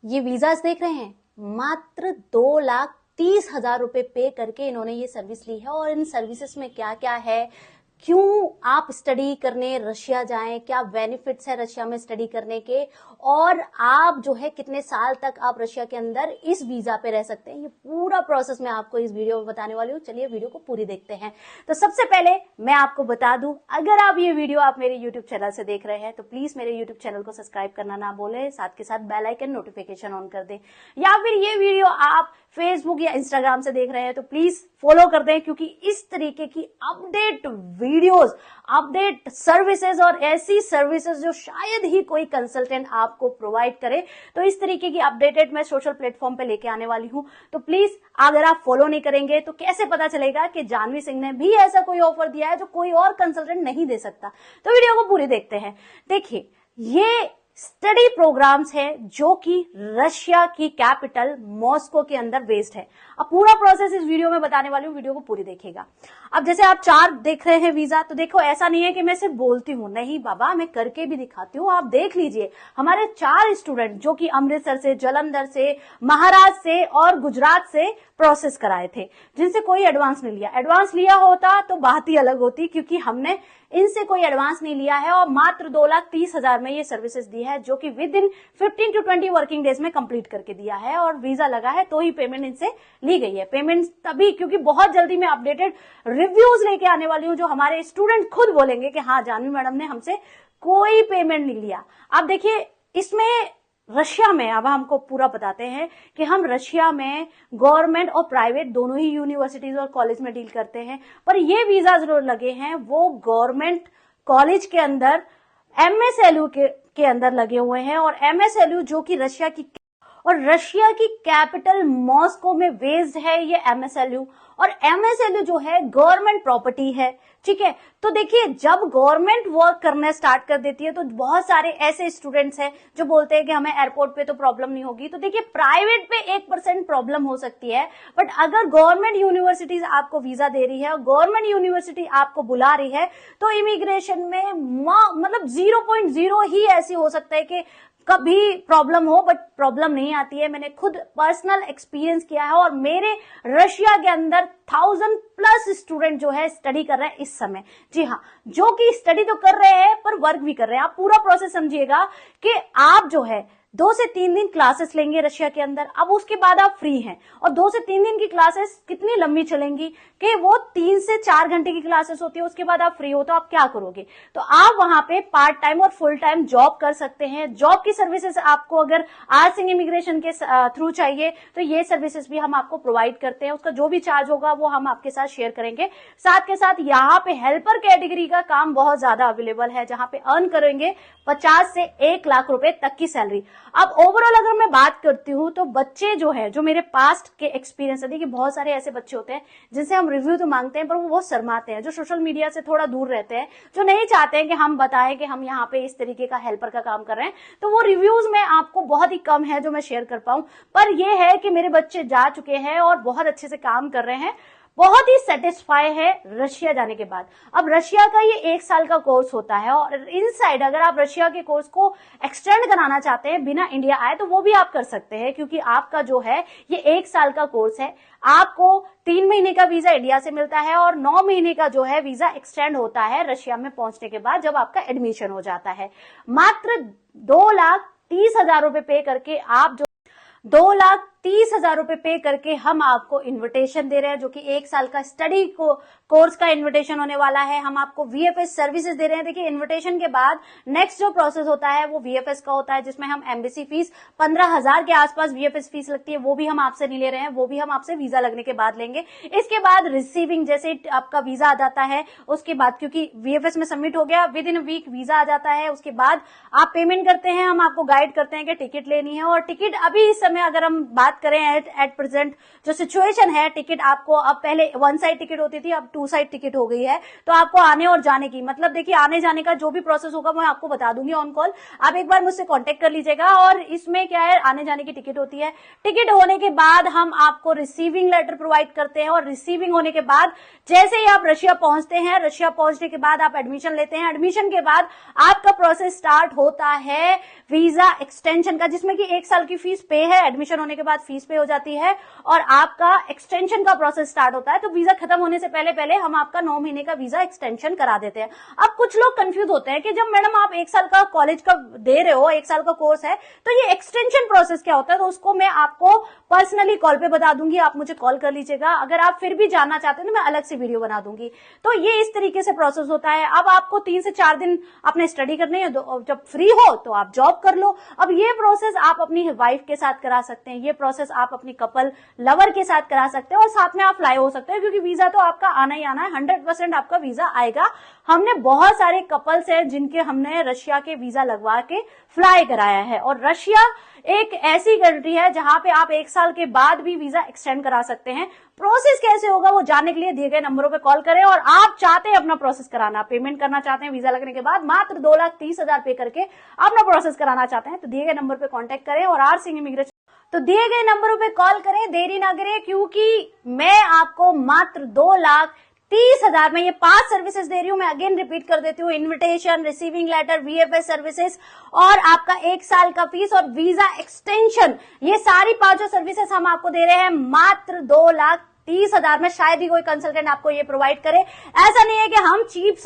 ये वीजास देख रहे हैं, मात्र 2,30,000 रुपए पे करके इन्होंने ये सर्विस ली है। और इन सर्विसेज में क्या क्या है, क्यों आप स्टडी करने रशिया जाएं, क्या बेनिफिट्स है रशिया में स्टडी करने के, और आप जो है कितने साल तक आप रशिया के अंदर इस वीजा पे रह सकते हैं, ये पूरा प्रोसेस मैं आपको इस वीडियो में बताने वाली हूँ। चलिए वीडियो को पूरी देखते हैं। तो सबसे पहले मैं आपको बता दूं, अगर आप ये वीडियो आप मेरे यूट्यूब चैनल से देख रहे हैं तो प्लीज मेरे यूट्यूब चैनल को सब्सक्राइब करना ना भूलें, साथ के साथ बेल आइकन नोटिफिकेशन ऑन कर दें। या फिर ये वीडियो आप फेसबुक या इंस्टाग्राम से देख रहे हैं तो प्लीज फॉलो कर दें, क्योंकि इस तरीके की अपडेट वीडियोस, अपडेट सर्विसेज और ऐसी सर्विसेज जो शायद ही कोई कंसल्टेंट आपको प्रोवाइड करे, तो इस तरीके की अपडेटेड मैं सोशल प्लेटफॉर्म पे लेके आने वाली हूं। तो प्लीज अगर आप फॉलो नहीं करेंगे तो कैसे पता चलेगा कि जानवी सिंह ने भी ऐसा कोई ऑफर दिया है जो कोई और कंसल्टेंट नहीं दे सकता। तो वीडियो को पूरी देखते हैं। देखिए, ये स्टडी प्रोग्राम्स है जो कि रशिया की कैपिटल मॉस्को के अंदर बेस्ड है। अब पूरा प्रोसेस इस वीडियो में बताने वाली हूँ, वीडियो को पूरी देखिएगा। अब जैसे आप 4 देख रहे हैं वीजा, तो देखो ऐसा नहीं है कि मैं सिर्फ बोलती हूँ, नहीं बाबा, मैं करके भी दिखाती हूँ। आप देख लीजिए, हमारे 4 स्टूडेंट जो कि अमृतसर से, जालंधर से, महाराष्ट्र से और गुजरात से प्रोसेस कराए थे, जिनसे कोई एडवांस नहीं लिया। एडवांस लिया होता तो बात ही अलग होती, क्योंकि हमने इनसे कोई एडवांस नहीं लिया है और मात्र 2,30,000 में ये सर्विसेज दी है, जो कि with in 15 to 20 working days में कंप्लीट करके दिया है। और वीजा लगा है तो ही पेमेंट इनसे ली गई है। पेमेंट तभी, क्योंकि बहुत जल्दी मैं अपडेटेड रिव्यूज लेके आने वाली हूं, जो हमारे स्टूडेंट खुद बोलेंगे कि हाँ जानवी मैडम ने हमसे कोई पेमेंट नहीं लिया। आप देखिए, इसमें रशिया में, अब हमको पूरा बताते हैं कि हम रशिया में गवर्नमेंट और प्राइवेट दोनों ही यूनिवर्सिटीज और कॉलेज में डील करते हैं, पर ये वीजा जो लगे हैं वो गवर्नमेंट कॉलेज के अंदर एमएसएलयू के अंदर लगे हुए हैं। और एमएसएलयू जो कि रशिया की कैपिटल मॉस्को में बेस्ड है ये एमएसएलयू। और एमएसएलयू जो है गवर्नमेंट प्रॉपर्टी है, ठीक है। तो देखिए, जब गवर्नमेंट वर्क करना स्टार्ट कर देती है तो बहुत सारे ऐसे स्टूडेंट्स हैं जो बोलते हैं कि हमें एयरपोर्ट पे तो प्रॉब्लम नहीं होगी। तो देखिए, प्राइवेट पे 1% प्रॉब्लम हो सकती है, बट अगर गवर्नमेंट यूनिवर्सिटीज आपको वीजा दे रही है और गवर्नमेंट यूनिवर्सिटी आपको बुला रही है, तो इमिग्रेशन में मतलब 0.0 ही ऐसी हो सकता है कि कभी प्रॉब्लम हो, बट प्रॉब्लम नहीं आती है। मैंने खुद पर्सनल एक्सपीरियंस किया है और मेरे रशिया के अंदर 1000+ स्टूडेंट जो है स्टडी कर रहे हैं इस समय। जी हाँ, जो कि स्टडी तो कर रहे हैं पर वर्क भी कर रहे हैं। आप पूरा प्रोसेस समझिएगा कि आप जो है 2 से 3 दिन क्लासेस लेंगे रशिया के अंदर, अब उसके बाद आप फ्री हैं। और 2 से 3 दिन की क्लासेस कितनी लंबी चलेंगी कि वो 3 से 4 घंटे की क्लासेस होती है, उसके बाद आप फ्री हो। तो आप क्या करोगे, तो आप वहां पे पार्ट टाइम और फुल टाइम जॉब कर सकते हैं। जॉब की सर्विसेज आपको अगर आर सिंह इमिग्रेशन के थ्रू चाहिए तो ये सर्विसेज भी हम आपको प्रोवाइड करते हैं। उसका जो भी चार्ज होगा वो हम आपके साथ शेयर करेंगे। साथ के साथ यहाँ पे हेल्पर कैटेगरी का काम बहुत ज्यादा अवेलेबल है, जहां पे अर्न करेंगे 50 से 1 लाख रुपए तक की सैलरी। अब ओवरऑल अगर मैं बात करती हूँ तो बच्चे जो है, जो मेरे पास्ट के एक्सपीरियंस है, देखिए बहुत सारे ऐसे बच्चे होते हैं जिनसे हम रिव्यू तो मांगते हैं पर वो बहुत शर्माते हैं, जो सोशल मीडिया से थोड़ा दूर रहते हैं, जो नहीं चाहते हैं कि हम बताएं कि हम यहाँ पे इस तरीके का हेल्पर का काम कर रहे हैं। तो वो रिव्यूज में आपको बहुत ही कम है जो मैं शेयर कर पाऊं, पर ये है कि मेरे बच्चे जा चुके हैं और बहुत अच्छे से काम कर रहे हैं, बहुत ही सेटिस्फाई है रशिया जाने के बाद। अब रशिया का ये 1 साल का कोर्स होता है और इनसाइड अगर आप रशिया के कोर्स को एक्सटेंड कराना चाहते हैं बिना इंडिया आए तो वो भी आप कर सकते हैं, क्योंकि आपका जो है ये 1 साल का कोर्स है। आपको 3 महीने का वीजा इंडिया से मिलता है और 9 महीने का जो है वीजा एक्सटेंड होता है रशिया में पहुंचने के बाद, जब आपका एडमिशन हो जाता है। मात्र 2,30,000 रुपए पे करके आप जो 2,30,000 रुपए पे करके हम आपको इनविटेशन दे रहे हैं, जो कि 1 साल का स्टडी कोर्स का इनविटेशन होने वाला है। हम आपको वीएफएस सर्विसेज दे रहे हैं। देखिए, इनविटेशन के बाद नेक्स्ट जो प्रोसेस होता है वो वीएफएस का होता है, जिसमें हम एम्बेसी फीस 15,000 के आसपास वीएफएस फीस लगती है, वो भी हम आपसे नहीं ले रहे हैं, वो भी हम आपसे वीजा लगने के बाद लेंगे। इसके बाद रिसीविंग, जैसे आपका वीजा आ जाता है उसके बाद, क्योंकि वीएफएस में सबमिट हो गया, विद इन वीक वीजा आ जाता है, उसके बाद आप पेमेंट करते हैं, हम आपको गाइड करते हैं कि टिकट लेनी है। और टिकट अभी इस समय अगर हम बात बात करें एट प्रेजेंट जो सिचुएशन है, टिकट आपको अब पहले वन साइड टिकट होती थी, अब टू साइड टिकट हो गई है, तो आपको आने और जाने की मतलब देखिए आने जाने का जो भी प्रोसेस होगा मैं आपको बता दूंगी ऑन कॉल, आप एक बार मुझसे कांटेक्ट कर लीजिएगा। और इसमें क्या है, आने जाने की टिकट होती है, टिकट होने के बाद हम आपको रिसीविंग लेटर प्रोवाइड करते हैं और रिसीविंग होने के बाद जैसे ही आप रशिया पहुंचते हैं, रशिया पहुंचने के बाद आप एडमिशन लेते हैं, एडमिशन के बाद आपका प्रोसेस स्टार्ट होता है वीजा एक्सटेंशन का, जिसमें कि 1 साल की फीस पे है, एडमिशन होने के बाद फीस पे हो जाती है और आपका एक्सटेंशन का प्रोसेस स्टार्ट होता है। तो वीजा खत्म होने से पहले पहले हम आपका 9 महीने का वीजा एक्सटेंशन करा देते हैं। अब कुछ लोग कंफ्यूज होते हैं कि जब मैडम आप 1 साल का कॉलेज का दे रहे हो, 1 साल का कोर्स है, तो ये एक्सटेंशन प्रोसेस क्या होता है, तो उसको मैं आपको पर्सनली कॉल पे बता दूंगी, आप मुझे कॉल कर लीजिएगा। अगर आप फिर भी जानना चाहते हैं तो मैं अलग से वीडियो बना दूंगी। तो ये इस तरीके से प्रोसेस होता है। अब आपको 3 से 4 दिन अपने स्टडी करनी है, जब फ्री हो तो आप जॉब कर लो। अब ये प्रोसेस आप अपनी वाइफ के साथ करा सकते हैं, ये प्रोसेस आप अपनी कपल लवर के साथ करा सकते हैं और साथ में आप फ्लाई हो सकते हैं, क्योंकि वीजा तो आपका आना ही आना है, 100% आपका वीजा आएगा। हमने बहुत सारे कपल्स हैं जिनके हमने रशिया के वीजा लगवा के फ्लाई कराया है। और रशिया एक ऐसी कंट्री है जहां पे आप 1 साल के बाद भी वीजा एक्सटेंड करा सकते हैं। प्रोसेस कैसे होगा वो जानने के लिए दिए गए नंबरों पे कॉल करें। और आप चाहते हैं अपना प्रोसेस कराना, पेमेंट करना चाहते हैं वीजा लगने के बाद, मात्र 2,30,000 पे करके अपना प्रोसेस कराना चाहते हैं, तो दिए गए नंबर पे कांटेक्ट करें और आर सिंह इमिग्रेशन, तो दिए गए नंबरों पे कॉल करें, देरी ना करें, क्योंकि मैं आपको मात्र 2,30,000 में ये 5 सर्विसेज दे रही हूं। मैं अगेन रिपीट कर देती हूँ, invitation, receiving letter, VFS services और आपका 1 साल का फीस और वीजा एक्सटेंशन, ये सारी 5 सर्विसेज हम आपको दे रहे हैं मात्र 2,30,000 में। शायद ही कोई कंसल्टेंट आपको ये प्रोवाइड करे। ऐसा नहीं है कि हम चीप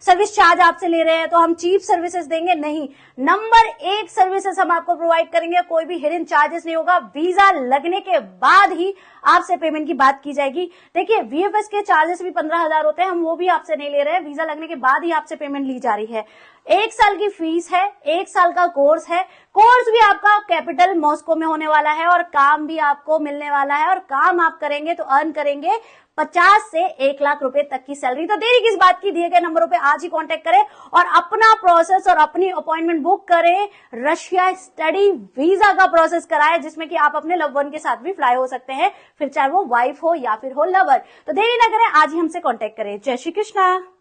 सर्विस चार्ज आपसे ले रहे हैं तो हम चीप सर्विसेज देंगे, नहीं, नंबर 1 सर्विसेज हम आपको प्रोवाइड करेंगे, कोई भी हिडन चार्जेस नहीं होगा। वीजा लगने के बाद ही आपसे पेमेंट की बात की जाएगी। देखिए VFS के चार्जेस भी 15,000 होते हैं, हम वो भी आपसे नहीं ले रहे हैं, वीजा लगने के बाद ही आपसे पेमेंट ली जा रही है। 1 साल की फीस है, 1 साल का कोर्स है, कोर्स भी आपका कैपिटल मॉस्को में होने वाला है और काम भी आपको मिलने वाला है। और काम आप करेंगे तो अर्न करेंगे 50 से 1 लाख रुपए तक की सैलरी। तो देरी किस बात की, दिए गए नंबरों पे आज ही कांटेक्ट करें और अपना प्रोसेस और अपनी अपॉइंटमेंट बुक करें। रशिया स्टडी वीजा का प्रोसेस कराएं, जिसमें कि आप अपने लव वन के साथ भी फ्लाई हो सकते हैं, फिर चाहे वो वाइफ हो या फिर हो लवर। तो देरी ना करें, आज ही हमसे कांटेक्ट करें। जय श्री कृष्णा।